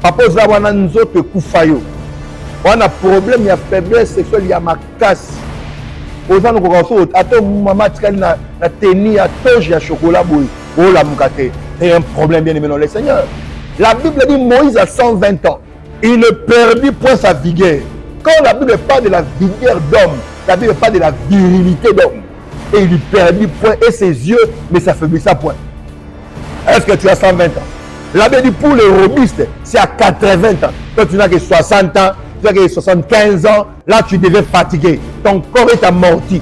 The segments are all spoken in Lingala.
papa oza wana nzoto ekufa yo wana problème ya faiblesse sexuelle ya makasi oza nokoka so ata mama atikali na teni ya toge ya chocolat boye olamuka te. C'est un problème bien aimé dans le Seigneur. La Bible dit Moïse a 120 ans. Il ne perdit point sa vigueur. Quand la Bible parle de la vigueur d'homme, la Bible parle de la virilité d'homme. Et il ne perdit point et ses yeux ne s'affaiblissent point. Est-ce que tu as 120 ans? La Bible dit pour les robustes, c'est à 80 ans. Quand tu n'as que 60 ans, tu n'as que 75 ans, là tu devais fatiguer. Ton corps est amorti.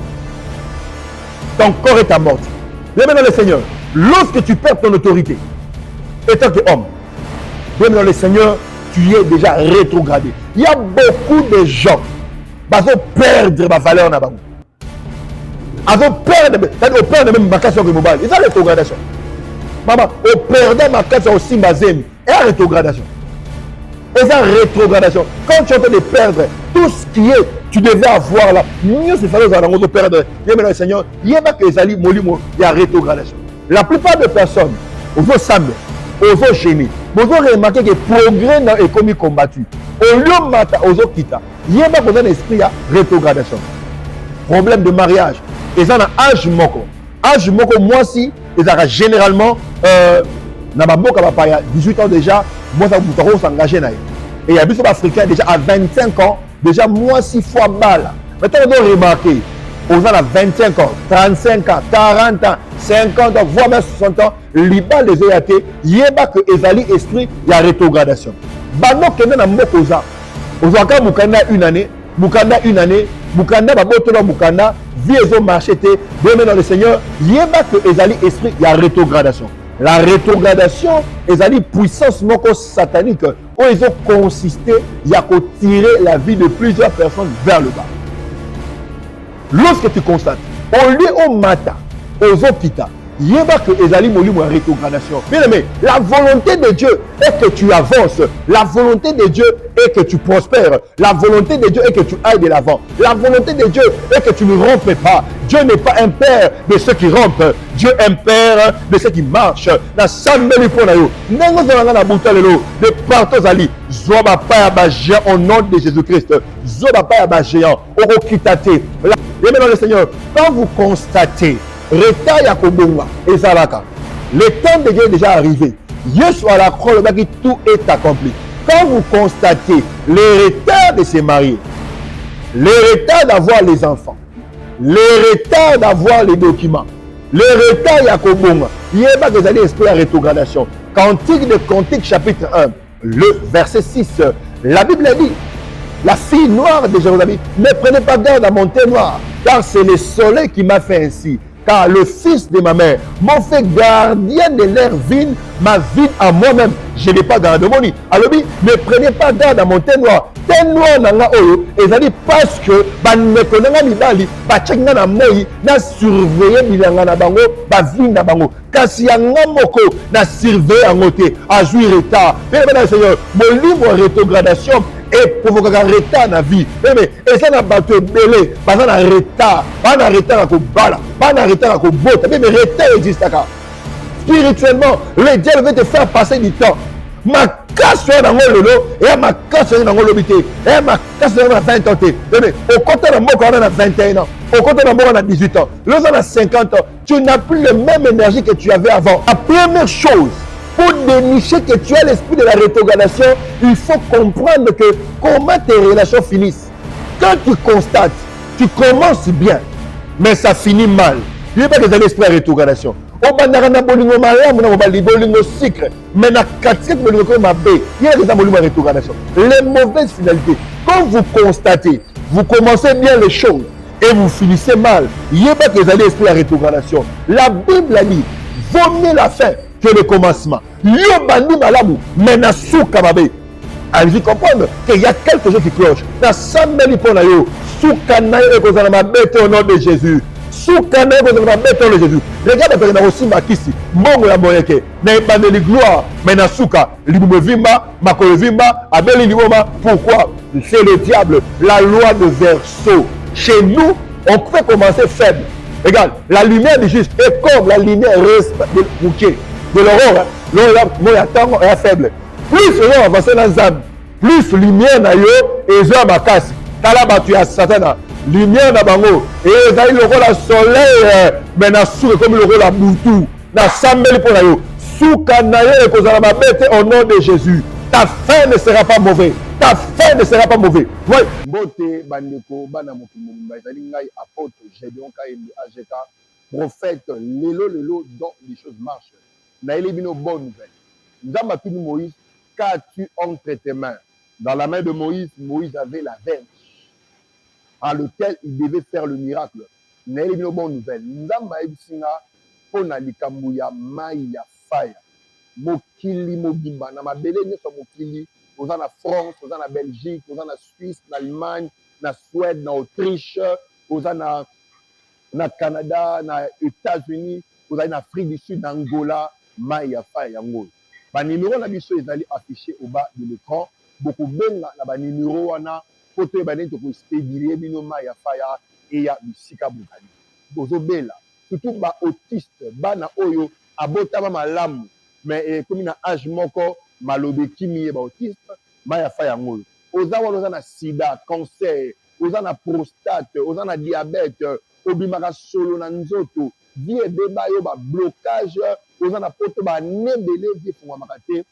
Ton corps est amorti. Bien aimé dans le Seigneur. Lorsque tu perds ton autorité, étant qu'homme, bien dans le Seigneur, tu es déjà rétrogradé. Il y a beaucoup de gens qui vont perdre ma valeur. Ils vont perdre même ma question que mobile. Ils ont rétrogradation. Maman, au perdant ma question aussi ma zème, et la rétrogradation. Et la rétrogradation. Quand tu es en train de perdre tout ce qui est, tu devais avoir là. Mieux c'est falloir de perdre. Bien dans le Seigneur, il y a que les alliés molimo, il y a rétrogradation. La plupart des personnes, aux semblent, aux génie, vous avez remarqué que le progrès est comme combattu. Au lieu de matin, aux quitta, il y a un esprit de rétrogradation. Problème de mariage. Ils ont un âge moko. Âge moko, moi si, ils ont généralement, dans ma boca, 18 ans déjà, moi ça vous s'engager. Et il y a des Africains déjà à 25 ans, déjà moi 6 fois balle. Maintenant, on doit remarquer. Aux gens à 25 ans, 35 ans, 40 ans, 50 ans, voire même 60 ans, l'Iban les EAT, il y a que Ezali esprit, il y a rétrogradation. Bano kende na mokoza. Ozaka mukanda une année, mukanda, babotola mukanda, vie ezo marché te, bien dans le Seigneur, il y a que Ezali esprit, il y a rétrogradation. La rétrogradation, Ezali puissance moko satanique, où ils ont consisté, il y a qu'à tirer la vie de plusieurs personnes vers le bas. Lorsque tu constates, au lieu au matin, aux hôpitaux, il y a que Ezali Molimo rétrogradation. Bien aimé, la volonté de Dieu est que tu avances. La volonté de Dieu est que tu prospères. La volonté de Dieu est que tu ailles de l'avant. La volonté de Dieu est que tu ne rompes pas. Dieu n'est pas un père de ceux qui rompent. Dieu est un père de ceux qui marchent. Na sambeli ponayo. Nengo zalanga na butalelo. De partout ali. Zoba pa ba géant au nom de Jésus-Christ. Zoba pa ba géant. Oro kitate. Bien dans le Seigneur, quand vous constatez retard ya kobonga et zalaka, le temps de Dieu est déjà arrivé. Yesu à la croix, le qui tout est accompli. Quand vous constatez le retard de se marier, le retard d'avoir les enfants, le retard d'avoir les documents, le retard ya kobonga, il y a pas que vous allez espérer la rétrogradation. Cantique de Cantique chapitre 1, le verset 6, la Bible dit, la fille noire de Jérusalem, ne prenez pas garde à mon thé noir, car c'est le soleil qui m'a fait ainsi. Car le fils de ma mère m'a fait gardien de l'air vide, ma vie à moi-même. Je n'ai pas garde de mon lit. Alors, ne prenez pas garde à mon thé noir. Thé noir, nanga oyo, et ça dit parce que, ne connaît mibali, tchekna na moi, na surveiller bilanga na bango, vie na bango. Kasi yanga moko, na surveiller en côté, à jouir retard. Mais le Seigneur, mon livre rétrogradation, et provoquer un retard dans la vie. Mais ça n'a pas été belé, pas un retard, pas un retard à Kobala, pas un retard à Kobota, mais retard existe là. Spirituellement, le diable veut te faire passer du temps. Ma casse dans le lolo, et ma casse dans le lobité, et ma casse dans la 20 ans. Mais au côté de moi, on a 21 ans, au côté de moi, on a 18 ans, l'autre on a 50 ans. Tu n'as plus la même énergie que tu avais avant. La première chose, pour dénicher que tu as l'esprit de la rétrogradation, il faut comprendre que comment tes relations finissent. Quand tu constates, tu commences bien, mais ça finit mal. Il n'y a pas que l'esprit de la rétrogradation. On va dire bolingo mariam, on va dire bolingo sucre, mais na quatrième bolingo mabé, il y a des bolingo rétrogradation. Les mauvaises finalités. Quand vous constatez, vous commencez bien les choses et vous finissez mal. Il n'y a pas que l'esprit de la rétrogradation. La Bible a dit, vaut mieux la fin que le commencement. Yo bandi malamu, mais na souka babé. Allez-y comprendre qu'il y a quelque chose qui cloche. Na sambeli pona yo, souka na yo kozana mabete au nom de Jésus. Souka na yo kozana mabete au nom de Jésus. Regarde parce que na aussi makisi, mbongo ya moyeke, na ebandeli gloire, mais na souka, libume vimba, makolo vimba, abeli liboma. Pourquoi? C'est le diable, la loi de verseau. Chez nous, on peut commencer faible. Regarde, la lumière du juste est comme la lumière de l'aurore. L'aurore est faible. plus on va avancer dans Zam, plus lumière na yo et zo makasi. Tala batu ya Satana, lumière na bango et ezali le rôle soleil mais na sou comme le rôle butu na sambeli pour na yo. Souka na yo ekozala mabete au nom de Jésus. Ta fin ne sera pas mauvaise. Ta fin ne sera pas mauvaise. Ouais. Mbote bandeko bana mokimo ezali ngai apôtre Gédéon Kaembe AGK prophète lelo dont les choses marchent. Na elebino bonne nouvelle. Nzamba tuni Moïse, qu'as-tu entre tes mains? Dans la main de Moïse, Moïse avait la verge à lequel il devait faire le miracle. Na elebino bonne nouvelle. Nzamba ebisinga pona likambo ya mai ya fire. Mokili mobimba na mabele nyonso mokili oza na France, oza na Belgique, oza na Suisse, na Allemagne, na Suède, na Autriche, oza na Canada, na États-Unis, oza na Afrique du Sud, na Angola, mai ya fire yango. Ba numéro na biso ezali affiché au bas de l'écran. Beaucoup benga na ba numéro wana poto ba neti ko expédier bino mai ya fire et ya bisika bokali. Bozo bela surtout ba autiste bana oyo abotama malamu mais comme na âge moko malobe kimi ba autiste mai ya fire yango. Oza wana oza na sida, cancer, oza na prostate, oza na diabète, obimaka solo na nzoto, vie ebeba yo ba blocage, oza na poto ba nebele vie fungwamaka te.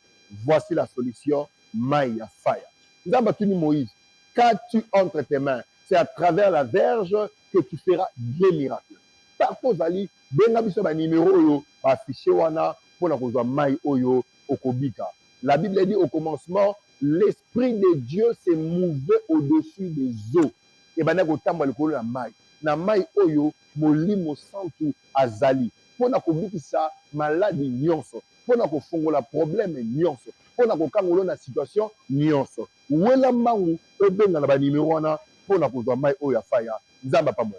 Voici la solution, mai ya fire. Nzamba tuni Moïse, qu'as-tu entre tes mains? C'est à travers la verge que tu feras des miracles. Partout zali benga biso ba numéro oyo ba affiché wana pona kozwa mai oyo okobika. La Bible dit au commencement, l'esprit de Dieu s'est mouvé au-dessus des eaux. Et ben ko tamba likolo na mai. Na mai oyo molimo santu azali. Pona kobikisa maladi nyonso. Pona kofongola problème nyonso. Pona kokangolo na situation nyonso. Wela mangu ebenga na ba numéro wana pona kozwa mai oyo ya faya. Nzamba pa mwe.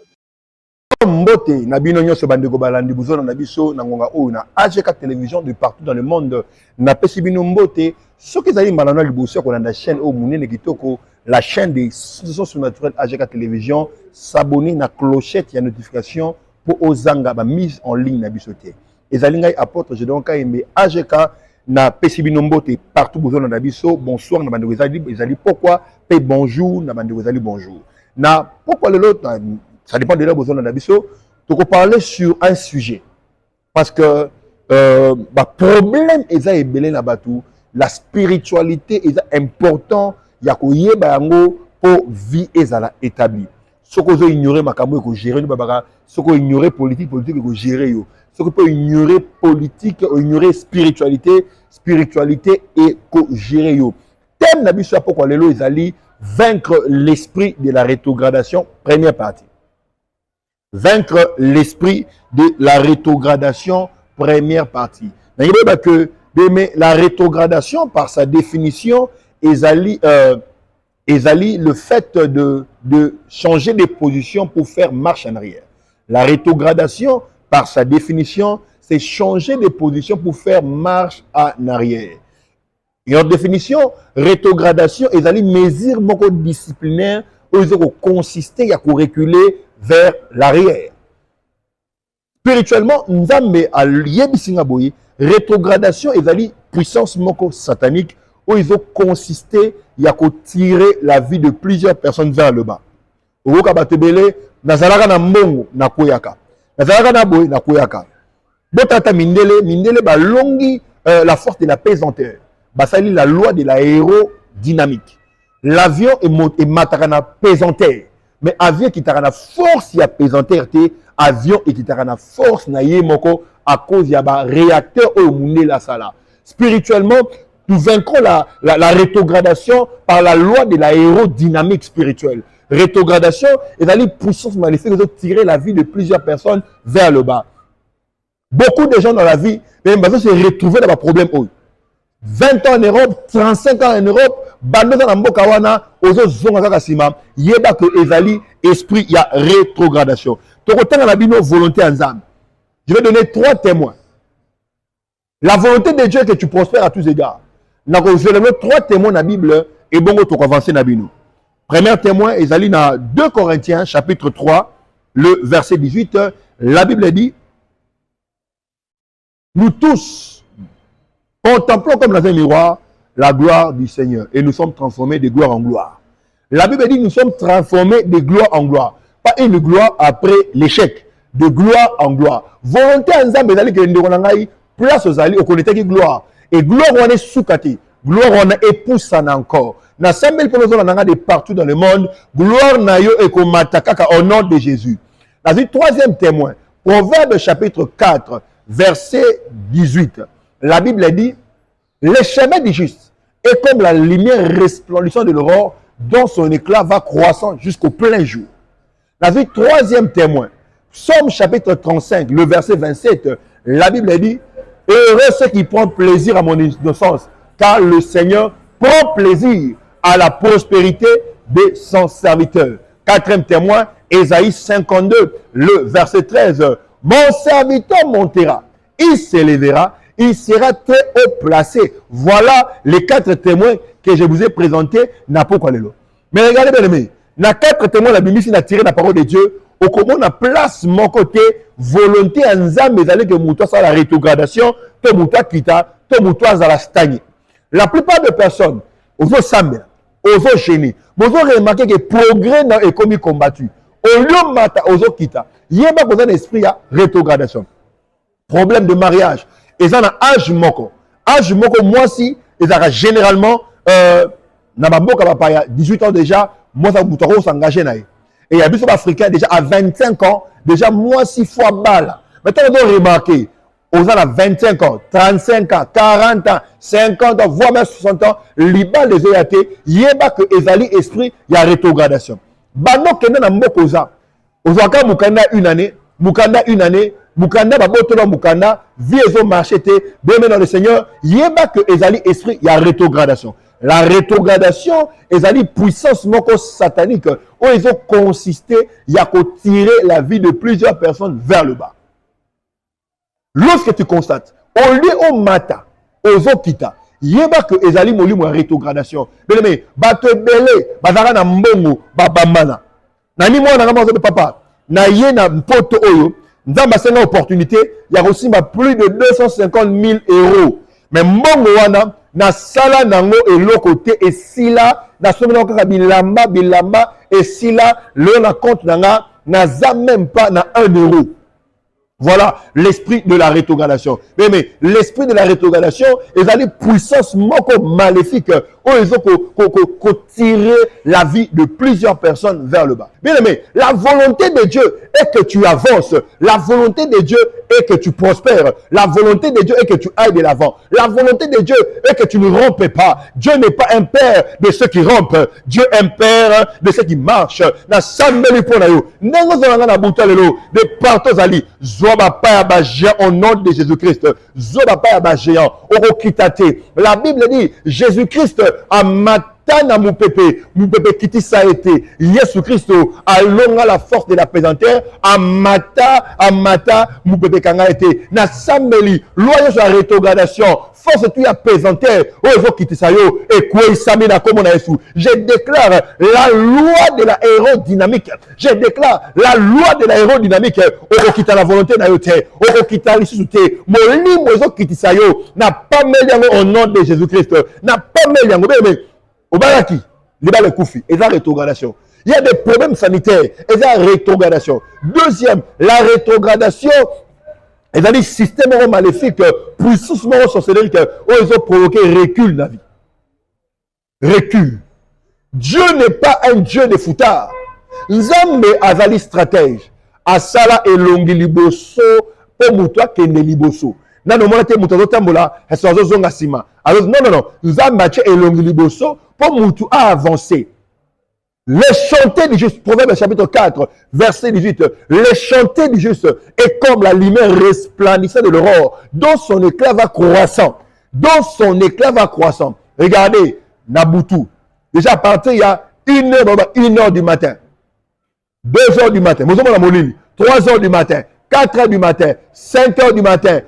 Mbote na bino nyonso bandeko balandi buzona na biso na ngonga oyo na AGK télévision de partout dans le monde na pesi bino mbote soki ezali malano liboso ko na chaîne o munene kitoko la chaîne des sources naturelles AGK télévision s'abonner na clochette ya notification pour ozanga ba mise en ligne na biso te ezali ngai apôtre Gédéon Kaembe AGK na pesi bino mbote partout buzona na biso bonsoir na bandeko ezali pourquoi pe bonjour na bandeko ezali bonjour na pourquoi le lot ça dépend de là besoin d'abisso. Donc on parler sur un sujet parce que problème est belé na batu la spiritualité est important ya ko yeba yango pour vie ezala établie. Ce que vous ignorez makambo ko gérer babaka, ce que ignorer politique ko gérer yo. Ce que peut ignorer politique, ignorer spiritualité et ko gérer yo. Thème na biso pourquoi lelo ezali vaincre l'esprit de la rétrogradation première partie. Vaincre l'esprit de la rétrogradation, première partie. La rétrogradation, par sa définition, est le fait de changer de position pour faire marche en arrière. La rétrogradation, par sa définition, c'est changer de position pour faire marche en arrière. Et en définition, rétrogradation est une mesure disciplinaire où il consiste à reculer vers l'arrière. Spirituellement, Nzambe a yebisinga boye rétrogradation est une puissance moko satanique où ils ont consisté à tirer la vie de plusieurs personnes vers le bas. Oka batebele nazalaka na mbongo na koyaka. Nazalaka na boye na koyaka. Botata mindele ba longi la force de la pesanteur. Basali la loi de l'aérodynamique. L'avion est mataka pesanteur. Mais avion qui t'a force ya pesanteur avion et qui t'a force na yemoko à cause ya ba réacteur au monde la sala. Spirituellement, nous vaincrons la rétrogradation par la loi de l'aérodynamique spirituelle. Rétrogradation est une puissance maléfique de tirer la vie de plusieurs personnes vers le bas. Beaucoup de gens dans la vie, même se retrouver dans un problème. 20 ans en Europe, 35 ans en Europe, bando na mboka wana ozo zonga kaka sima yeba que ezali esprit ya rétrogradation. Tokotanga na bino volonté nzambe. Je vais donner 3 témoins. La volonté de Dieu est que tu prospères à tous égards. Nako je donne 3 témoins dans la Bible et bongo to avancer na bino. Premier témoin ezali na 2 Corinthiens chapitre 3 le verset 18, la Bible dit nous tous contemplons comme dans un miroir la gloire du Seigneur. Et nous sommes transformés de gloire en gloire. La Bible dit nous sommes transformés de gloire en gloire. Pas une gloire après l'échec. De gloire en gloire. Volonté en Nzambe ezali ke ndeko na ngai place ozali okolitaki gloire. Et gloire on est soukati. Gloire on est époussana encore. Na sambeli pour nous on de partout dans le monde. Gloire na yo ekomata kaka au nom de Jésus. Dans le troisième témoin, Proverbe chapitre 4, verset 18. La Bible dit, le chemin du juste est comme la lumière resplendissante de l'aurore dont son éclat va croissant jusqu'au plein jour. Dans le troisième témoin, Psaume chapitre 35, le verset 27, la Bible dit, heureux ceux qui prennent plaisir à mon innocence, car le Seigneur prend plaisir à la prospérité de son serviteur. Quatrième témoin, Ésaïe 52, le verset 13. Mon serviteur montera, il s'élèvera, il sera très haut placé. Voilà les 4 témoins que je vous ai présentés. Mais regardez bien aimé, na 4 témoins, la Bible ici n'a tiré la parole de Dieu. Au comment on a place mon côté volonté en Nzambe ezali que moutoua ça la rétrogradation, to moutoua kita, to moutoua za la stagne. La plupart des personnes, ozo sambe, ozo gêné, ozo remarqué que progrès est comme combattu. Au lieu mata ozo kita, yeba koza l'esprit à rétrogradation. Problème de mariage, ils ont un âge moko. Âge moko moi si ils ont généralement na baboka papaya 18 ans déjà, moi ça moutoua s'engager naï. Et il y a des Africains déjà à 25 ans, déjà moi 6 fois balle. Maintenant, on doit remarquer, aux ans à 25 ans, 35 ans, 40 ans, 50 ans, voire même 60 ans, l'Iba les OAT, il y a que Ezali esprit, il y a rétrogradation. Bano kena na mbokoza. Ozaka mukanda une année, mukanda babotolo mukanda, vie ezo marchete, bien dans le Seigneur, il y a que Ezali esprit, il y a rétrogradation. La rétrogradation, ezali puissance moko satanique, où ils ont consisté, il y a qu'à tirer la vie de plusieurs personnes vers le bas. Lorsque tu constates, au lieu au mata, aux okita, il y a que ezali moli mo rétrogradation. Mais bato belé, bazara na mbongo, babamana. Nani mo na ngamo papa, na ye na poto oyo, nzamba senga opportunité, il y a aussi plus de 250 000 euros. Mais mbongo wana na sala nango eloko te esila na somi na kaka bilamba esila le na compte nanga naza même pas na 1 euro. Voilà l'esprit de la rétrogradation. Mais l'esprit de la rétrogradation est une puissance maléfique où ils ont tiré la vie de plusieurs personnes vers le bas. Bien aimé, la volonté de Dieu est que tu avances. La volonté de Dieu est que tu prospères. La volonté de Dieu est que tu ailles de l'avant. La volonté de Dieu est que tu ne rompes pas. Dieu n'est pas un père de ceux qui rompent. Dieu est un père de ceux qui marchent. Na sambeli pona yo. Nengo zanga na butalelo de partout ali. Zoba pa ba géant au nom de Jésus-Christ. Zoba pa ba géant. Orokitate. La Bible dit Jésus-Christ a matana moupepe kiti ça été. Jésus Christ a longa la force de la pesanteur amata moupepe kanga été. Na sambeli loyer sur la rétrogradation. Force tu a pesanteur. Ozo kiti ça yo et quoi sami na comme on a Jésus. Je déclare la loi de la aérodynamique. Je déclare la loi de l'aérodynamique. Ozo kita la volonté na yo te. Ozo kita ici te. Moli mozo kiti ça yo n'a pas mêlé au nom de Jésus-Christ. N'a pas mêlé mais au baraki, les koufi, et la rétrogradation. Il y a des problèmes sanitaires, et la rétrogradation. Deuxième, la rétrogradation, et des systèmes maléfiques, puissance sorcellerie, où ils ont provoqué recul dans la vie. Recul. Dieu n'est pas un Dieu de foutard. Nzambe azali stratège. Asala elongi liboso, pour moutoua kende liboso. Non, non, non, nous avons matché et l'ongle liboso pour moutou à avancer. Les chanter du juste, Proverbe chapitre 4, verset 18, les chanter du juste est comme la lumière resplendissante de l'aurore, dont son éclat va croissant. Dont son éclat va croissant. Regardez, Nabutu, déjà à partir il y a 1 heure du matin, 2 heures du matin, 3 heures du matin, 4 heures du matin, 5 heures du matin,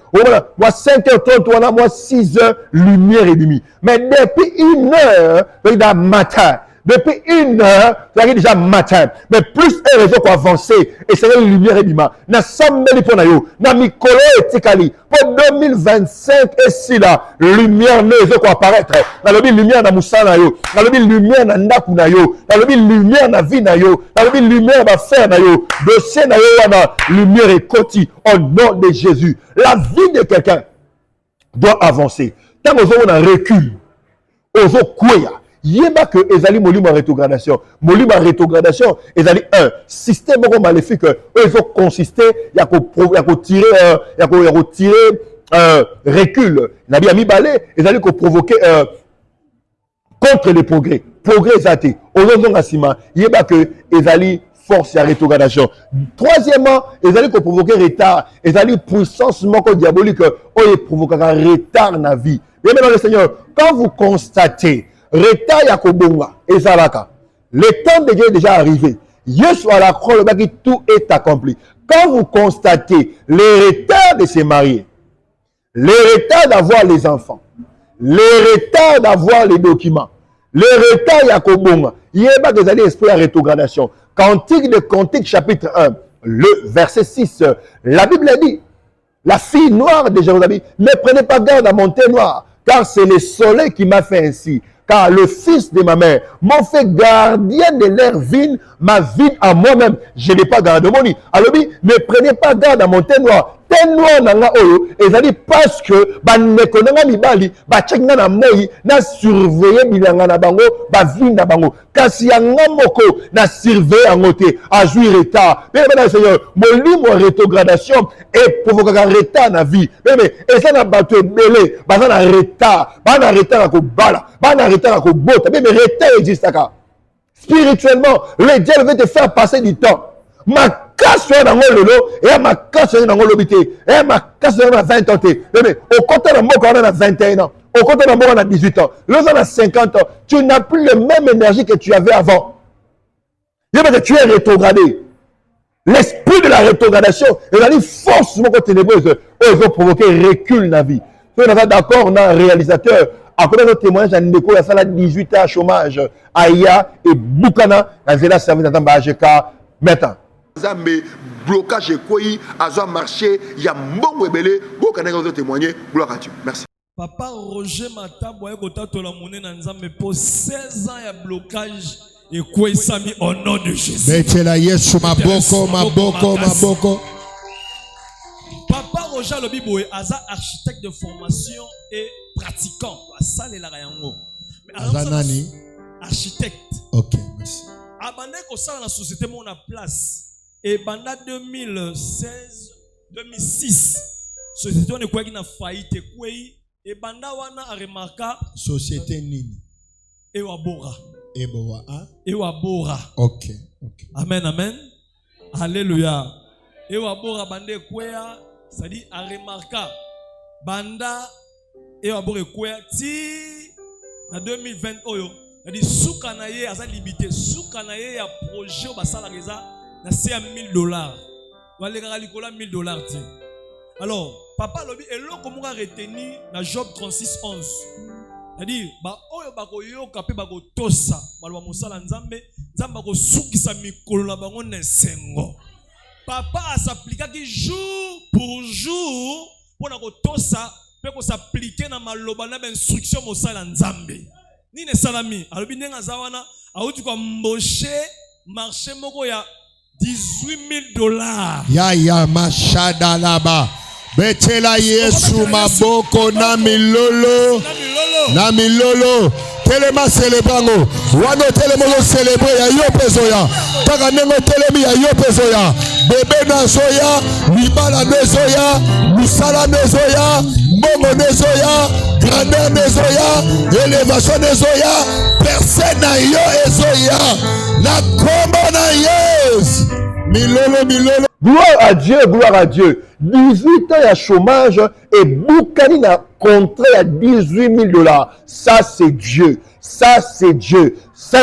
moi 5h30, moi 6 heures, lumière et demie. Mais depuis 1 heure, dans le matin, Depuis 1 heure, tu arrives déjà matin. Mais plus un réseau pour avancer, et c'est la lumière et bima. Na sambeli pour nayo, na mikolo et tikali. Pour 2025, et si la lumière ne veut quoi apparaître. Dans le lumière na moussa nayo, dans le lumière na ndaku nayo, dans le lumière na vie nayo, dans le lumière na faire nayo, dossier nayo na lumière et koti au nom de Jésus. La vie de quelqu'un doit avancer. Tant qu'on a recul, on a quoi? Yeba que ezali molimo rétrogradation. Molimo rétrogradation, ezali un système maléfique. Ils ont consisté, il y a tirer recul. Nabi ami balé, ezali ko provoquer contre les progrès. Progrès zate. Ozonga sima, yeba que ezali force à rétrogradation. Troisièmement, ezali ko provoquer retard. Ezali puissance moko diabolique, oye provoquer un retard dans la vie. Bien maintenant le Seigneur, quand vous constatez retard yakobonga ezalaka. Le temps de Dieu est déjà arrivé. Yesu à la croix, le baki, tout est accompli. Quand vous constatez le retard de se marier, le retard d'avoir les enfants, le retard d'avoir les documents, le retard yakobonga, il y a pas des années esprit à rétrogradation. Cantique de Cantique chapitre 1, le verset 6, la Bible dit, la fille noire de Jérusalem, ne prenez pas garde à mon thé noir, car c'est le soleil qui m'a fait ainsi. Car le fils de ma mère m'a fait gardien de l'air vide, ma vie à moi-même. Je n'ai pas garde de mon lit. Alors, ne prenez pas garde à mon thé noir. Thé noir nanga oyo, et ça dit parce que, ne nanga mibali, tchekna na moi, na surveiller bilanga na bango, vie na bango. Kasi yanga moko, na surveiller en côté, à jouir retard. Mais maintenant, Seigneur, mon livre rétrogradation et provoquer un retard na vie. Mais, et ça n'a pas été belé, na retard, na retard à kobala, na retard à kobota. Mais retard existe à spirituellement, le diable veut te faire passer du temps. Ma casse dans le lolo, et ma casse dans le lobité, et ma casse dans 20 ans. Mais au côté de moi, on a 21 ans. Au côté de moi, on a 18 ans. L'autre, on a 50 ans. Tu n'as plus la même énergie que tu avais avant. Que tu es rétrogradé. L'esprit de la rétrogradation, il a dit force ténébreuse. Ils ont provoqué recul dans la vie. Si on est d'accord, on a un réalisateur. À côté de notre témoignage, il y a une école, il y a 18 ans chômage. Aya et Boukana, dans la service d'Attamba AGK, maintenant. Mais blocage et quoi, à marché, il y a bon rebelle, beaucoup de témoigner, gloire à Dieu. Merci. Papa Roger Matabou a kotato la monnaie dans Nzambe pour 16 ans il y a blocage et quoi ça mis au nom de Jésus. Betela Yesu maboko. Papa Roger Lobiboé aza architecte de formation et pratiquant. Ça les la yango. Mais Azanani architecte. OK, merci. Abandé ko ça la société mon a place. Et pendant 2016-2006, société on est quoi qui n'a faillite quoi et pendant wana a remarqué société nini et wabora et wabora. OK. Amen. Alléluia. Et wabora bande quoi ça dit a remarqué banda et wabora quoi ti en 2020 oyo ça dit soukana ye asa limité soukana ye ya projet au basala reza na c'est $1,000. Wale kali kola $1,000 ti. Alors, papa lobi eloko mo retenir na Job 36:11. C'est-à-dire ba oyo bako yoka pe bako tosa balwa musala nzambe nzamba ko sukisa mikolo na bango na sengo. Papa a s'appliquer ki jour pour jour pour na ko tosa pe ko s'appliquer na maloba na instruction musala nzambe. Ni ne salami alobi ndenga zawana auti ko mboshe marché moko ya $18,000. Ya mashada laba. Betela Yesu maboko na milolo. Telema celebrango. Wano telemo célébrer ya yo pezoya. Taka nengo telemi ya yo pezoya. Bebe na zoya, libala nezoya, musala nezoya, mbongo nezoya, grandeur nezoya, élévation nezoya, personne na yo ezoya. La combo na yes. Milolo. Gloire à Dieu. 18 ans à chômage et Boukani n'a contrat à $18,000. Ça, c'est Dieu. C'est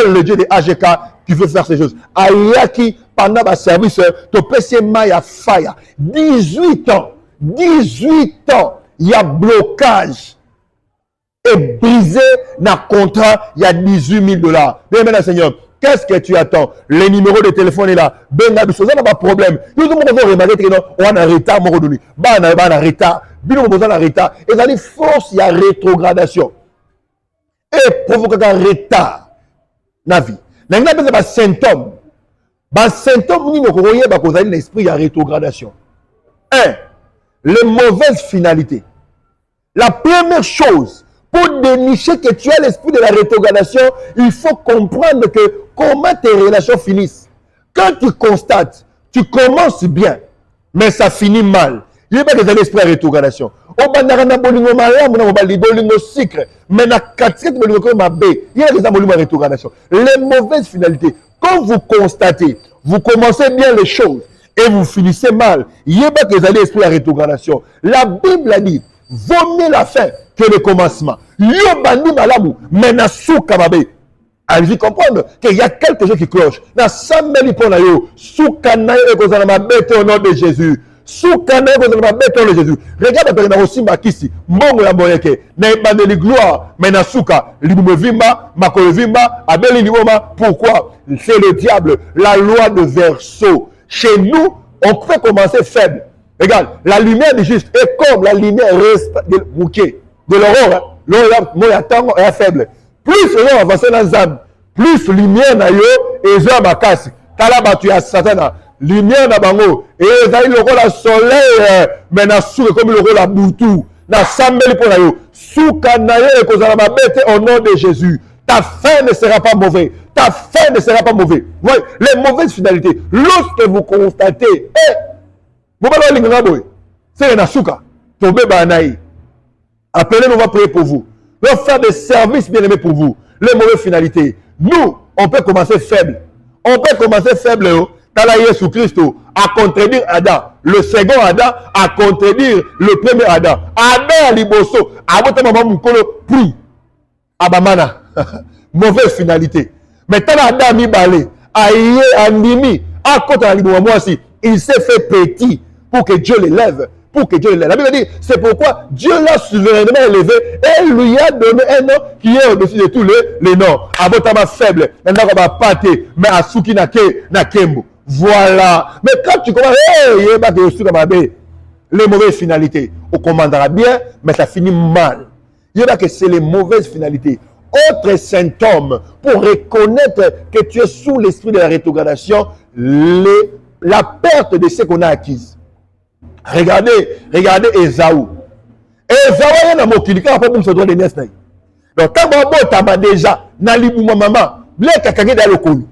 le Dieu de AGK qui veut faire ces choses. Ayaki, pendant ma service, tu peux se maya fire. 18 ans. Il y a blocage. et brisé dans le contrat, il y a 18 000 $. Bien maintenant, Seigneur, qu'est-ce que tu attends? Le numéro de téléphone est là. Ben, ça n'a pas de problème. Nous devons remarquer que on a un retard, on a un retard. On a un retard. Et ça dit force, il y a rétrogradation. Et provoque un retard dans la vie. Il y a des symptômes. Les symptômes, nous avons l'esprit, il y a rétrogradation. 1. Les mauvaises finalités. La première chose, pour dénicher que tu as l'esprit de la rétrogradation, il faut comprendre que comment tes relations finissent. Quand tu constates, tu commences bien, mais ça finit mal. Il n'y a pas que l'esprit de rétrogradation. Mais les mauvaises finalités, quand vous constatez, vous commencez bien les choses et vous finissez mal, il n'y a pas que l'esprit de la rétrogradation. La Bible a dit, vaut mieux la fin que le commencement. Allez-y comprendre qu'il y a quelque chose qui cloche. Dans 100 000 points, au nom de Jésus. Regarde dans aussi Makisi, Mongo ya Boyeke, Naibandeli gloire, Menasuka, Libumovimba, Makolovimba, Abeli Liboma. Pourquoi? C'est le diable, la loi de Verseau. Chez nous, on peut commencer faible. Regarde, la lumière du juste est comme la lumière reste de l'aurore. L'aurore est faible. Plus l'aurore avance dans les âmes, plus lumière na yo et zo makasi. Kala batu ya Satana. Lumière na bango et ezali lokola soleil mais na souka comme lokola butu na sambeli pona yo souka na yo ekozala mabete au nom de Jésus. Ta fin ne sera pas mauvaise. Ta fin ne sera pas mauvaise. Voyez, les mauvaises finalités, lorsque vous constatez, vous allez lingana boy, c'est na souka, tombe banaï. Appelez-nous, on va prier pour vous. On va faire des services bien aimés pour vous. Les mauvaises finalités. Nous, on peut commencer faible. On peut commencer faible. Tala Yesu Christo à contredire Adam. Le second Adam à contredire le premier Adam. Adam liboso. Abote maman mukolo pri. Abamana. Mauvaise finalité. Mais tala Adam mi balé. Aïe andimi. À côté de libo moi aussi. Il s'est fait petit pour que Dieu l'élève. Pour que Dieu l'élève. La Bible dit, c'est pourquoi Dieu l'a souverainement élevé et lui a donné un nom qui est au-dessus de tous les noms. Abotama faible. Maintenant, on va pâter. Mais à Suki na kembo. Voilà. Mais quand tu commences, les mauvaises finalités, on commandera bien, mais ça finit mal. Il y a que c'est les mauvaises finalités. Autre symptôme pour reconnaître que tu es sous l'esprit de la rétrogradation, la perte de ce qu'on a acquis. Regardez Esaü. Esaü, il y a un mot qui dit après pour se donner des nestes. Donc, quand on a déjà, dans les maman, les kakagé dans le col.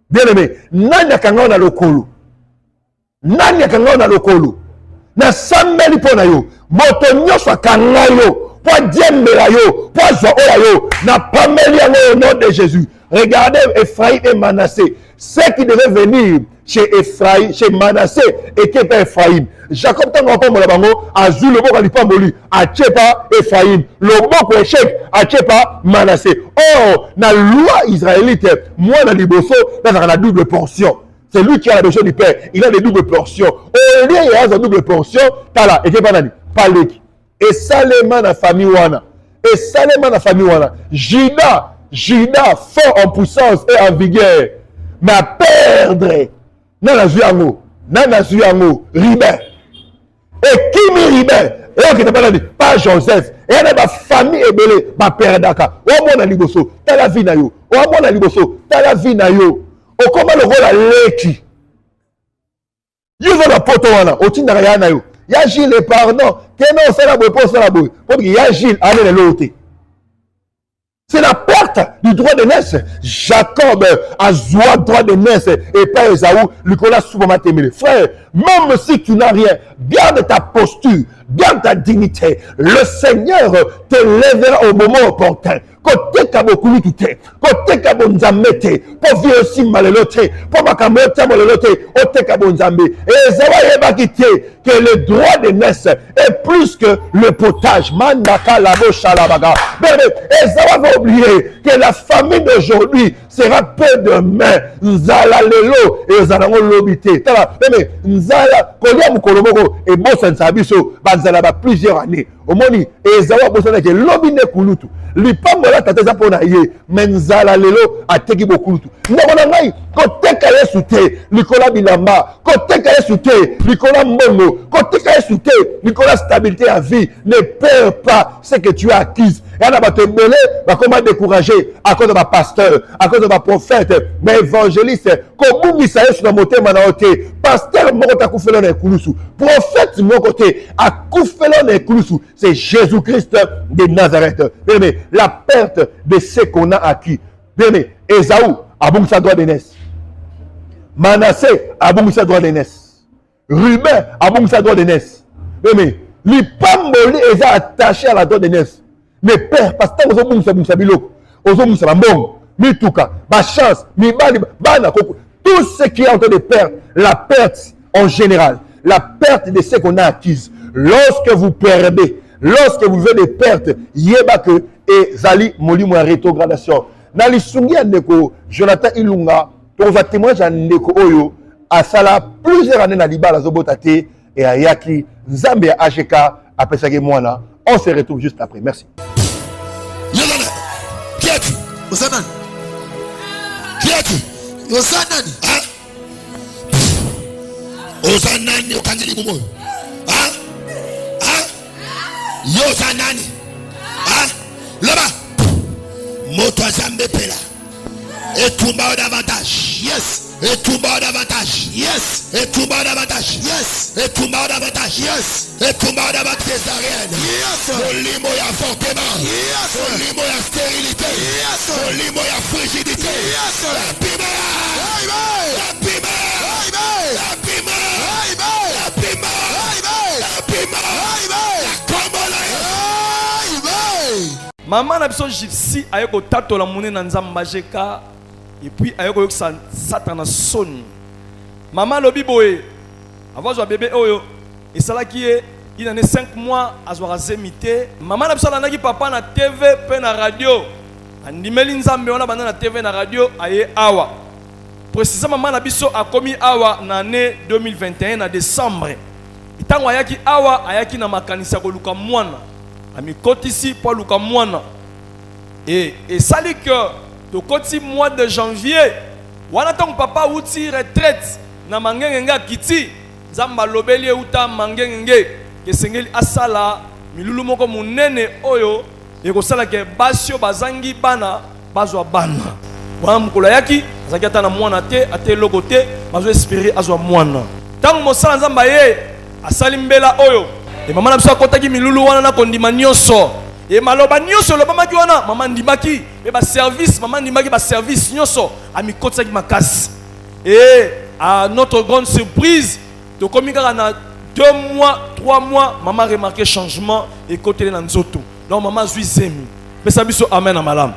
Bien aimé, nani akanga na lokolo. Nani akanga na lokolo. Na sambeli pona yo. Moto nyoso akanga yo. Po diembela yo. Po zwa oya yo. Na pameli au nom de Jésus. Regardez Ephraïm et Manassé. Ceux qui devaient venir chez Ephraïm, chez Manassé et qui était Ephraïm. Jacob tango pa mola bango azul le boka lipa moli a tchepa Ephraïm. Le boko échec a tchepa Manassé. Oh, na loi israélite, moi na liboso, dans la double portion. C'est lui qui a la besoin du père. Il a des doubles portions. Au lieu il y a une double portion, tala et pas nani, palek. Et Salema na famille wana. Et Salema na famille wana. Juda fort en puissance et en vigueur. Mais à perdre nana zuyango, Ribin. Et qui me Ribin? Et qui pas Joseph. Et il y a ma famille ébélée, ma père d'Aka. Au moins, liboso, t'as la vie na yo. Au moins, liboso, t'as la vie na yo. Au comment le rôle à l'équi. Yo va la poto wana, au tin na na yo. Ya Gilles et pardon. Kenon ça la boy, pour ça la boy. Pour que ya Gilles allez l'autre. C'est la perte du droit de naissance. Jacob a joué droit de naissance et pas Esaü, Nicolas Soubama Témélé. Frère, même si tu n'as rien, garde ta posture, garde ta dignité. Le Seigneur te lèvera au moment opportun. Côté kabokulu tout est. Côté kabonzamete. Pour vie aussi malelote. Pour makamota malelote. Côté kabonzambe. Et zawa yebakite que le droit de naissance est plus que le potage. Mandaka labo shalabaga. Et zawa va oublier que la famille d'aujourd'hui sera peu de main. Nzala lelo et zalango lobité. Tala. Mais nzala kolia mukolomoko et bossa nsabiso banzala ba plusieurs années. Omoni et zawa bossa ke lobine kulutu. Lipambola tateza pona ye menzala lelo ateki bokulutu. Ndabona ngai côté kale souté Nicolas Bilamba, côté kale souté Nicolas Mbongo, côté kale souté Nicolas stabilité à vie. Ne perds pas ce que tu as acquis. Et on a battu belé, va comment décourager à cause de ma pasteur, à cause de ma prophète, mais évangéliste, comme vous savez sur la montée manaoté, pasteur mon côté koufelo na kulusu, prophète mon côté a koufelo na kulusu, c'est Jésus-Christ de Nazareth. Bien, la perte de ce qu'on a acquis. Bien, Esaü a bon sa droit de naissance. Manassé a bon sa droit de naissance. Ruben a bon sa droit de naissance. Bien, les pamboli est attaché à la droit de naissance. Mais père, parce que vous avez bon sa biloko, vous avez bon bon, mi tuka, ma chance, mi bali, bana koko, tout ce qui est en train de perdre, la perte en général, la perte de ce qu'on a acquis. Lorsque vous perdez, lorsque vous avez des pertes, yeba que et zali molimo ya rétrogradation. Na lisungi ya ndeko Jonathan Ilunga, on va témoigner à ndeko oyo asala plusieurs années na libala zobotate et ayaki nzambe ya AGK apesake mwana. On se retrouve juste après. Merci. Yolanda, qui es-tu? Osanani. Qui es-tu? Osanani. Hein? Osanani okandili kumoyo. Hein? Hein? Yosanani. Hein? Là-bas. Moto azambe pela. Et tout bas davantage. Yes. Et tout bas davantage. Yes. Et tout bas davantage. Yes. Et tout bas davantage. Yes. Et tout bas davantage césarienne. Yes. Molimo ya fortement. Yes. Molimo ya stérilité. Yes. Molimo ya frigidité. Yes. La pima. La pima. La pima. La pima. La pima. La combola. Maman na biso gypsy ayeko tatola mune na nzamba jeka et puis ayeko yoksa satana soni. Maman lobi boye avant zo bébé oyo et sala qui est il en est 5 mois azwa zemité. Maman na biso lanaki papa na TV pe na radio. Andimeli nzambe wana bana na TV na radio aye awa. Précisément maman na biso a commis awa na année 2021 na décembre. Itango ayaki awa ayaki na makanisa ko luka mwana. Ami kotisi pour luka mwana. Et sali que to koti mois de janvier wana ton papa uti retraite na mangenge kiti nzamba lobeli uta mangenge ke sengeli asala milulu moko munene oyo ekosala ke basio bazangi bana bazwa bana wana mukolo yaki azaki ata na mwana te ate loko te bazo espérer azwa mwana tango mosala nzamba ye asali mbela oyo et maman na biso akotaki milulu wana na kondima nyonso et maloba nyonso lobamaki wana maman ndimaki et ba service maman ndimaki ba service nyonso amikotsaki makasi et à notre grande surprise to komika na 2 mois 3 mois maman remarqué changement et côté na nzoto donc maman zui zemi pesa biso amen na malam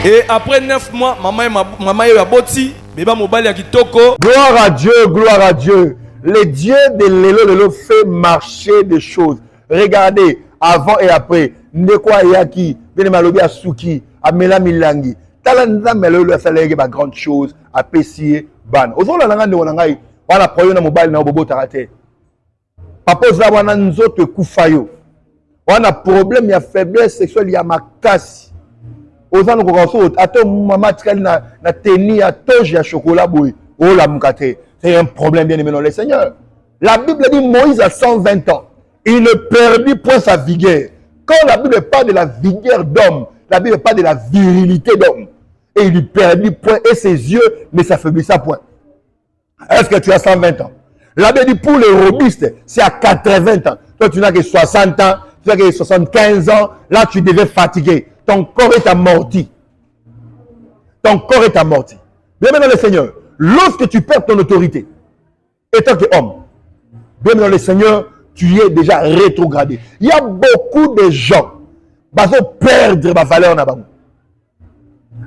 et après 9 mois maman ya boti beba mobali ya kitoko. Gloire à Dieu, gloire à Dieu. Le Dieu de Lelo fait marcher des choses. Regardez, avant et après. Ndekwa yaki, bene malobi asuki, amela milangi. Talanda melolo asalege ba grande chose, apesier ban. Ozola nanga ndeko nangai, wana proyo na mobile na obobo tarate. Papa za wana nzoto kufayo. Wana problème ya faiblesse sexuelle ya makasi. Ozana ko kaso ato mama tikali na teni ya toge ya chocolat boy. Oh la mukate. C'est un problème bien aimé dans le Seigneur. La Bible dit Moïse a 120 ans. Il ne perdit point sa vigueur. Quand la Bible parle de la vigueur d'homme, la Bible parle de la virilité d'homme. Et il ne perdit point et ses yeux ne s'affaiblissent point. Est-ce que tu as 120 ans? La Bible dit pour les robustes, c'est à 80 ans. Toi, tu n'as que 60 ans, tu n'as que 75 ans. Là, tu devais fatiguer. Ton corps est amorti. Ton corps est amorti. Bien dans le Seigneur. Lorsque tu perds ton autorité, étant qu'homme, bien dans le Seigneur, tu es déjà rétrogradé. Il y a beaucoup de gens, bazo perdre ma valeur na bango.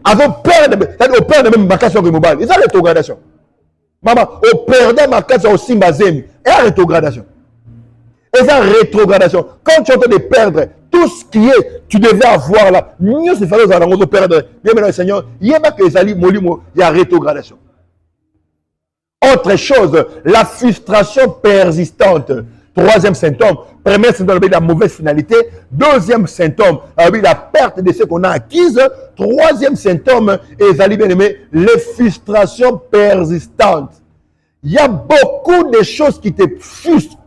Azo perdre, c'est-à-dire au perdre même ma casse au mobile. C'est ça rétrogradation. Maman, au perdre ma casse au simbazemi. Et la rétrogradation. Et ça rétrogradation. Quand tu es en train de perdre tout ce qui est, tu devais avoir là. Mieux c'est faire de perdre. Bien maintenant, Seigneur, il y a pas que les alliés molimo, il y a rétrogradation. Autre chose, la frustration persistante. Troisième symptôme. Premier symptôme, la mauvaise finalité. Deuxième symptôme, la perte de ce qu'on a acquise. Troisième symptôme, et les alliés bien aimés, les frustrations persistantes. Il y a beaucoup de choses qui te frustrent.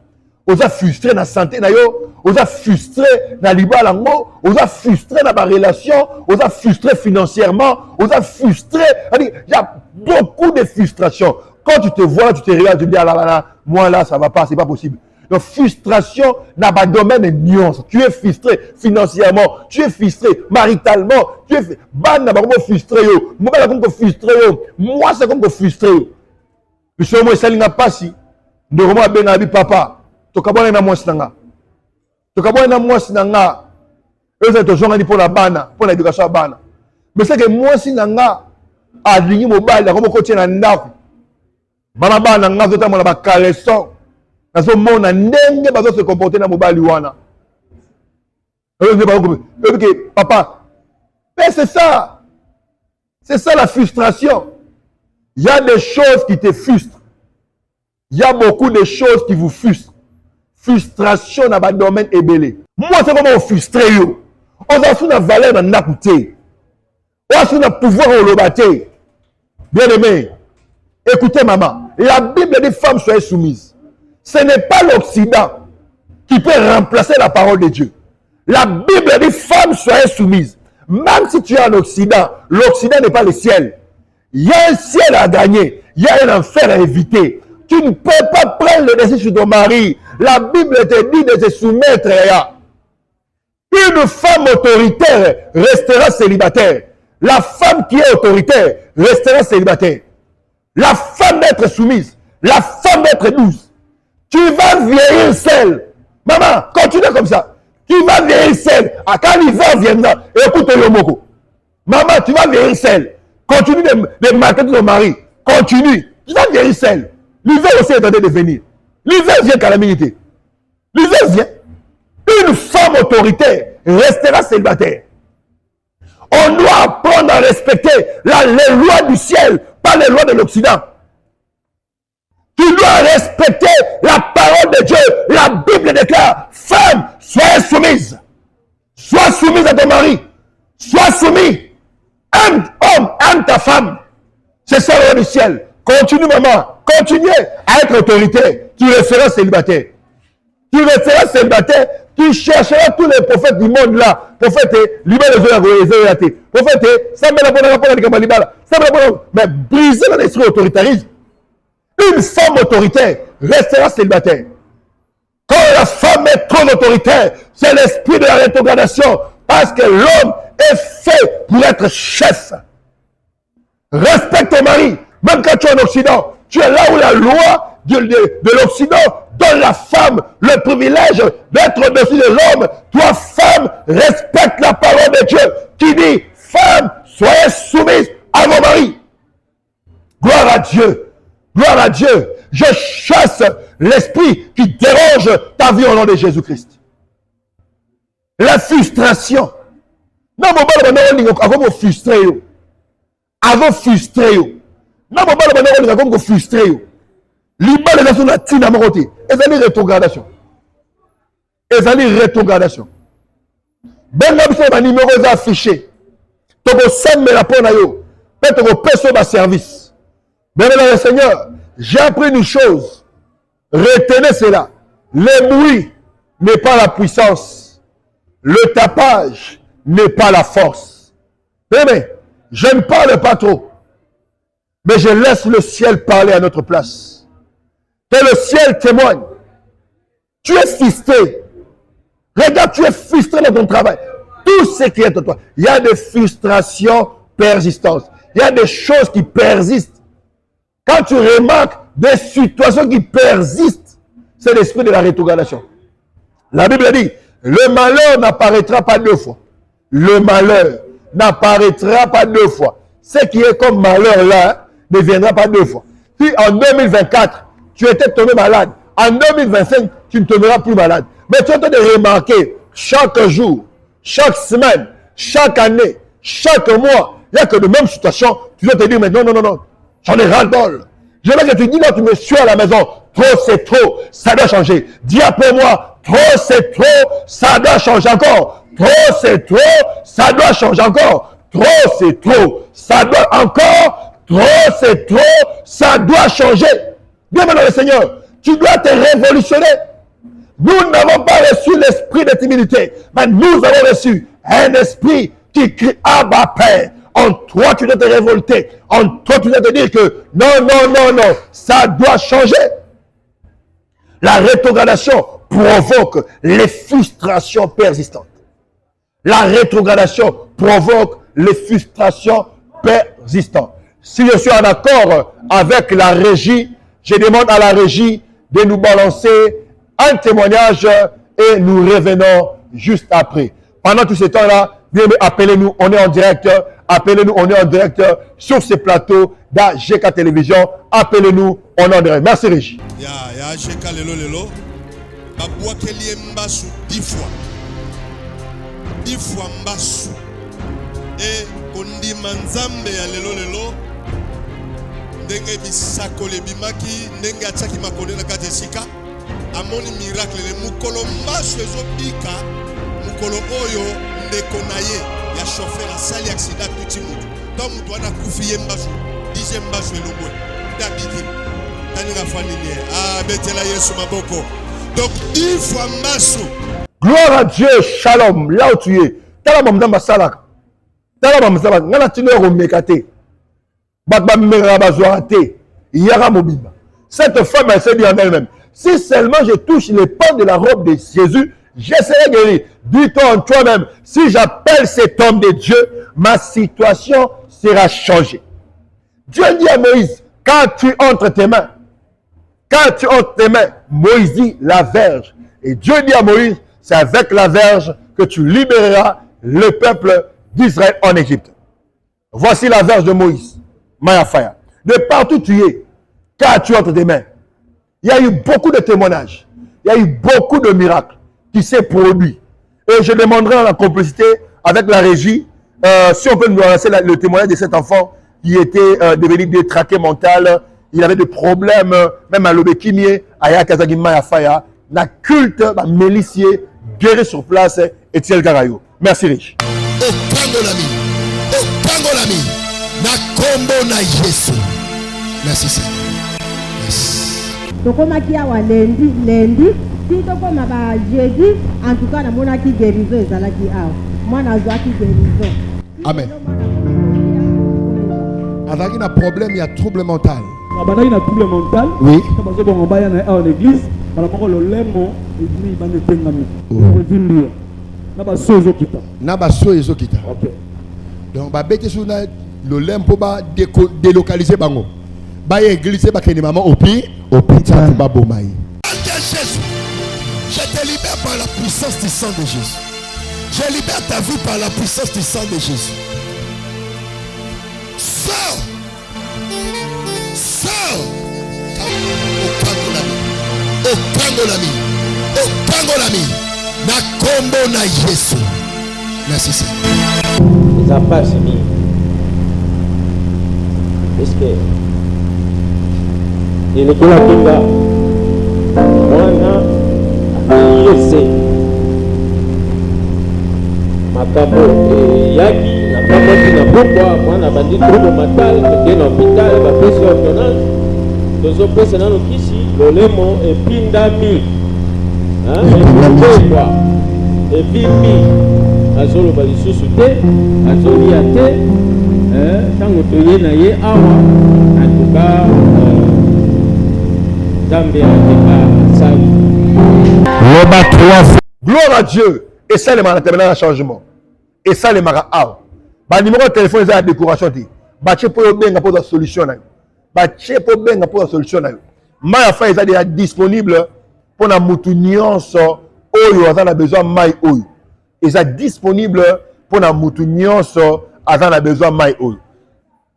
Vous êtes frustré dans la santé, vous êtes frustré dans l'Ibalango, vous êtes frustré dans la relation, vous êtes frustré financièrement, vous êtes frustré. Il y a beaucoup de frustrations. Quand tu te vois, tu te regardes, tu te dis, ah là, moi là, ça ne va pas, c'est pas possible. Donc, frustration dans le domaine de nuance. Tu es frustré financièrement, tu es frustré maritalement, tu es frustré. Moi, c'est comme frustré. Je suis moi, ça n'a pas si. De moi, ben papa. Tu kabona na mwasi nanga. Tu kabona na mwasi nanga. Eux to zonga ni pour la bana, pour l'éducation bana. Mais c'est que mwasi nanga alingi mobile comme ko tiena ndako. Bana bana nga zota mona ba caresson. Na so mona ndenge bazo se comporter na mobile wana. Papa. Mais c'est ça. C'est ça la frustration. Il y a des choses qui te frustrent. Il y a beaucoup de choses qui vous frustrent. Frustration dans le domaine ébélé. Moi, c'est comment on frustre. On a su la valeur dans la côté. On a su le pouvoir au lobaté. Bien aimé, écoutez maman, la Bible dit femmes soyez soumises. Ce n'est pas l'Occident qui peut remplacer la parole de Dieu. La Bible dit femmes soyez soumises. Même si tu es en Occident, l'Occident n'est pas le ciel. Il y a un ciel à gagner. Il y a un enfer à éviter. Tu ne peux pas prendre le dessus sur ton mari. La Bible te dit de se soumettre. Une femme autoritaire restera célibataire. La femme qui est autoritaire restera célibataire. La femme d'être soumise. La femme d'être douce. Tu vas vieillir seule. Maman, continue comme ça. Tu vas vieillir seule. Quand l'hiver viendra, écoute le moko. Maman, tu vas vieillir seule. Continue de marquer ton mari. Continue. Tu vas vieillir seule. L'hiver aussi est en train de venir. L'hiver vient calamité. L'hiver vient. Une femme autoritaire restera célibataire. On doit apprendre à respecter les lois du ciel, pas les lois de l'Occident. Tu dois respecter la parole de Dieu. La Bible déclare, femme, sois soumise. Sois soumise à ton mari. Sois soumis. Aime homme, aime ta femme. C'est ça la loi du ciel. Continue maman. Continuez à être autoritaire. Tu resteras célibataire. Tu resteras célibataire. Tu chercheras tous les prophètes du monde là. Prophète, mais briser dans l'esprit autoritarisme. Une femme autoritaire restera célibataire. Quand la femme est trop autoritaire, c'est l'esprit de la rétrogradation. Parce que l'homme est fait pour être chef. Respecte ton mari. Même quand tu es en Occident, tu es là où la loi de l'Occident donne la femme le privilège d'être au-dessus de l'homme. Toi, femme, respecte la parole de Dieu qui dit, femme, soyez soumise à vos maris. Gloire à Dieu. Gloire à Dieu. Je chasse l'esprit qui dérange ta vie au nom de Jésus-Christ. La frustration. Non, avant de frustrer. Avant de frustrer. Non, avant de frustrer. L'Ibalan est la tina maroté. Et ça dit rétrogradation. Et ça dit rétrogradation. Ben la numéro affiché. Tu peux s'aimer la peau na yo. Tu peux passer ma service. Ben le Seigneur, j'ai appris une chose. Retenez cela. Le bruit n'est pas la puissance. Le tapage n'est pas la force. Mais je ne parle pas trop. Mais je laisse le ciel parler à notre place. Que le ciel témoigne. Tu es frustré. Regarde, tu es frustré dans ton travail. Tout ce qui est en toi. Il y a des frustrations persistantes. Il y a des choses qui persistent. Quand tu remarques des situations qui persistent, c'est l'esprit de la rétrogradation. La Bible dit, le malheur n'apparaîtra pas deux fois. le malheur n'apparaîtra pas deux fois. Ce qui est comme malheur là ne viendra pas deux fois. Si en 2024, tu étais tombé malade, en 2025, tu ne tomberas plus malade. Mais tu es en train de remarquer, chaque jour, chaque semaine, chaque année, chaque mois, il n'y a que de même situation, tu dois te dire, mais non, j'en ai ras-le-bol. Je veux que tu dis, là, tu me suis à la maison, trop c'est trop, ça doit changer. Dis après moi, trop c'est trop, ça doit changer encore. Trop c'est trop, ça doit changer encore. Trop c'est trop, ça doit encore. Trop c'est trop, ça doit changer. Bien maintenant le Seigneur, tu dois te révolutionner. Nous n'avons pas reçu l'esprit de timidité, mais nous avons reçu un esprit qui crie Abba Père. En toi, tu dois te révolter. En toi, tu dois te dire que non, ça doit changer. La rétrogradation provoque les frustrations persistantes. La rétrogradation provoque les frustrations persistantes. Si je suis en accord avec la régie, je demande à la régie de nous balancer un témoignage et nous revenons juste après. Pendant tout ce temps-là, appelez-nous, on est en direct. Appelez-nous, on est en direct sur ce plateau d'AGK Télévision. Appelez-nous, on est en direct. Merci Régie. Ya AGK lelo. Babouak Mbassou 10 fois. 10 fois Mbassou. Et Kondi Manzambe ya lelo. Ndenge bisako le bimaki, ndenge ataki makole na kati esika. Amoni miracle le mukolo Mbassou ezobika. Mukolo oyo ndeko na ye ya chauffeur asali accident tuti mutu. Donc mutu wana kufi ye Mbassou. Dije Mbassou elongwe. Tabiki. Tani rafani nie. Ah betela Yesu maboko. Donc 10 fois Mbassou. Gloire à Dieu, shalom, là où tu es. Tala mamdamba salaka. Tala mamdamba salaka. Ngana tino romekate. Bakba merabazouate. Yara mobimba. Cette femme, elle s'est dit en elle-même, si seulement je touche les pans de la robe de Jésus, je serai guéri. Dis-toi en toi-même, si j'appelle cet homme de Dieu, ma situation sera changée. Dieu dit à Moïse, quand tu entres tes mains, Moïse dit la verge. Et Dieu dit à Moïse, c'est avec la verge que tu libéreras le peuple d'Israël en Égypte. Voici la verge de Moïse, Mayafaya. De partout où tu es, quand tu entres tes mains, il y a eu beaucoup de témoignages, il y a eu beaucoup de miracles qui s'est produit. Et je demanderai en la complicité avec la régie, si on peut nous lancer le témoignage de cet enfant qui était devenu détraqué mental. Il avait des problèmes, même à l'Obekimie, à Yakazagima Yafaya, na culte, na mélicier, guéri sur place, et Tiel Garayo. Merci Rich. Okangolami, na kombo na Yesu. Merci Seigneur. Yes. Tokomaki awa lundi, si tokoma ba jeudi, en tout cas na monaki guérison ezalaki awa. Mwana azwaki guérison. Amen. Avec un problème, il y a trouble mental. Il y a un trouble mental. Oui. Quand on va à l'église, on va le lemo et il va nous tenir. Nabaso ezokita. OK. Donc ba bete sur le lempo ba délocaliser bango. Ba église ba keni maman hôpital ba bomai. Je te libère par la puissance du sang de Jésus. Je libère ta vie par la puissance du sang de Jésus. Sors. Okangolami. Na kombo na Yesu. Merci Seigneur. Ça passe bien. Est-ce que il est là kinga mwana yese makambo yaki na kambo na bokwa mwana bandi trouble mental ke na hôpital ba pesi ordonnance dozo pesa na kisi lolemo epindami et puis azolo ba lisusu te azolia te tango toye na ye awa en tout cas Zambia a sali. Gloire à Dieu. Et ça les marques terminal changement. Et ça les marques awa. Ba numéro de téléphone est à décoration ti. Ba che po benga pour la solution na. Ba che po benga pour la solution na. Ma fa est déjà disponible pour la mutu nyonso oyo azana besoin mai oyo. Ils sont disponibles pour na mutu nyonso aza na besoin mai oyo.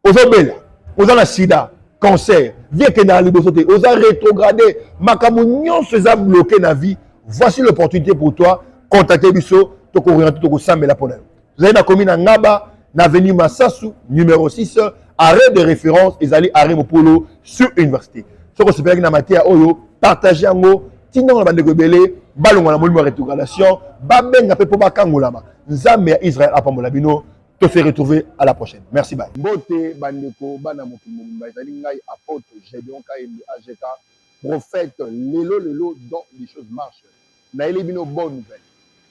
Ozobela, oza na sida, cancer, vie que na liboso te, oza rétrogradé, makambo nyonso eza bloqué na vie. Voici l'opportunité pour toi. Contactez biso, toko orienté, toko sambela pour nous. Vous avez na commune na Ngaba, na avenue Massassou, numéro 6, arrêt de référence, ezali arrêt Mopolo sur université. Ce que c'est na matière oyo, partagez yango, tinong na bande kobele, balongo na molimo rétrogradation, babenga pe po bakangolama. Nzambe ya Israël apambola bino, te fait retrouver à la prochaine. Merci bye. Mbote bandeko bana mokimo mba ezali ngai apôtre Gédéon Kaembe AGK, prophète lelo dont les choses marchent. Na ele bino bonne nouvelle.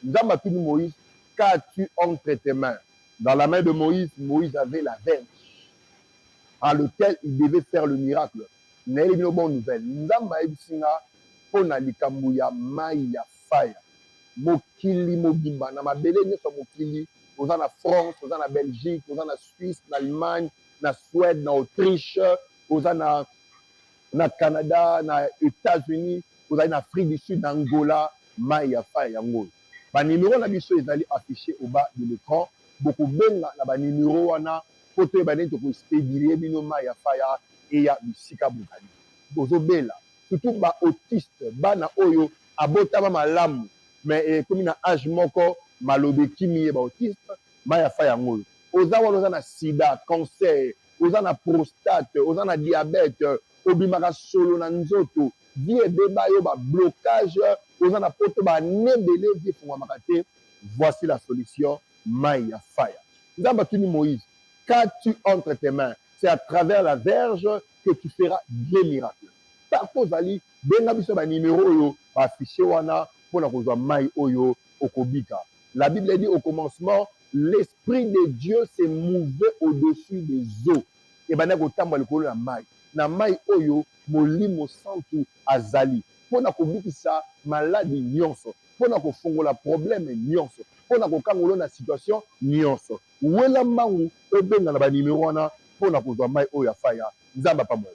Nzambe tuni Moïse, qu'as-tu entre tes mains? Dans la main de Moïse, Moïse avait la verge à lequel il devait faire le miracle. Na ele bino bonne nouvelle. Nzambe ebisinga pona likambo ya mai ya fire. Mokili mobimba na mabele nyonso mokili, oza na France, oza na Belgique, oza na Suisse, na Allemagne, na Suède, na Autriche, oza na Canada, na États-Unis, oza na Afrique du Sud, na Angola, mai ya fire yango. Ba numéro na biso ezali affiché au bas de l'écran. Beaucoup benga na ba numéro wana poto ba neti ko expédier bino mai ya fire et ya bisika bokani. Bozo bela, surtout ba autiste, bana oyo abotama malamu. Mais comme na âge moko malobe kimi ba autiste mai ya fire yango. Oza wana oza na sida, cancer, oza na prostate, oza na diabète, obimaka solo na nzoto, vie beba yo ba blocage, oza na poto ba nebele vie fungwamaka te. Voici la solution, mai ya fire. Nzamba tuni Moïse, qu'as-tu entre tes mains? C'est à travers la verge que tu feras des miracles. Partout zali, benga biso ba numéro yo, ba affiché wana pona kozwa mai oyo okobika. La Bible dit au commencement, l'esprit de Dieu s'est mouvé au-dessus des eaux. Et bana kotamba likolo na mai. Na mai oyo molimo santu azali. Pona kobikisa maladi nyonso. Pona kofongola problème nyonso. Pona kokangolo na situation nyonso. Wela mbangu obenga na ba numéro wana pona kozwa mai oyo ya faya. Nzamba pa mwe.